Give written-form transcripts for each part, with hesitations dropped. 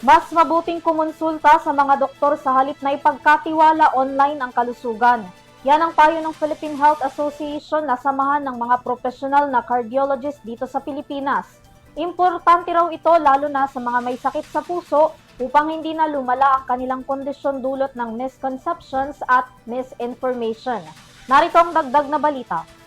Mas mabuting kumonsulta sa mga doktor sa halip na ipagkatiwala online ang kalusugan. Yan ang payo ng Philippine Health Association na samahan ng mga profesional na cardiologist dito sa Pilipinas. Importante raw ito lalo na sa mga may sakit sa puso upang hindi na lumala ang kanilang kondisyon dulot ng misconceptions at misinformation. Narito ang dagdag na balita.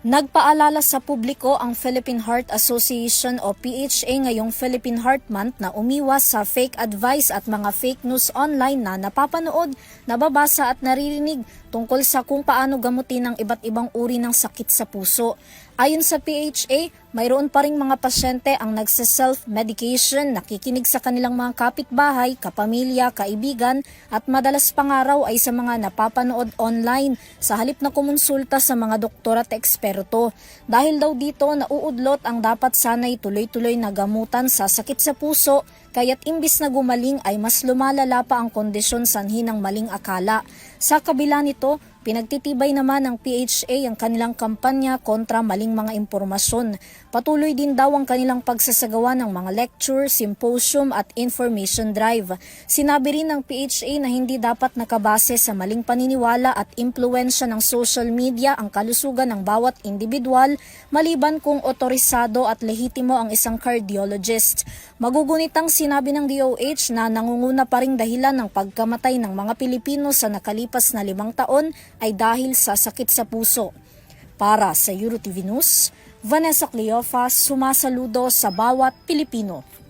Nagpaalala sa publiko ang Philippine Heart Association o PHA ngayong Philippine Heart Month na umiwas sa fake advice at mga fake news online na napapanood, nababasa at naririnig tungkol sa kung paano gamutin ang iba't ibang uri ng sakit sa puso. Ayon sa PHA, mayroon pa ring mga pasyente ang nagse-self-medication, nakikinig sa kanilang mga kapitbahay, kapamilya, kaibigan at madalas pangaraw ay sa mga napapanood online sa halip na kumonsulta sa mga doktor at eksperto. Dahil daw dito nauudlot ang dapat sanay tuloy-tuloy na gamutan sa sakit sa puso, kaya't imbis na gumaling ay mas lumalala pa ang kondisyon sanhi ng maling akala. Sa kabila nito, pinagtitibay naman ng PHA ang kanilang kampanya kontra maling mga impormasyon. Patuloy din daw ang kanilang pagsasagawa ng mga lecture, symposium at information drive. Sinabi rin ng PHA na hindi dapat nakabase sa maling paniniwala at impluensya ng social media ang kalusugan ng bawat individual maliban kung otorisado at lehitimo ang isang cardiologist. Magugunitang sinabi ng DOH na nangunguna pa ring dahilan ng pagkamatay ng mga Pilipino sa nakalipas na 5 taon ay dahil sa sakit sa puso. Para sa EuroTV News, Vanessa Cleofa, sumasaludo sa bawat Pilipino.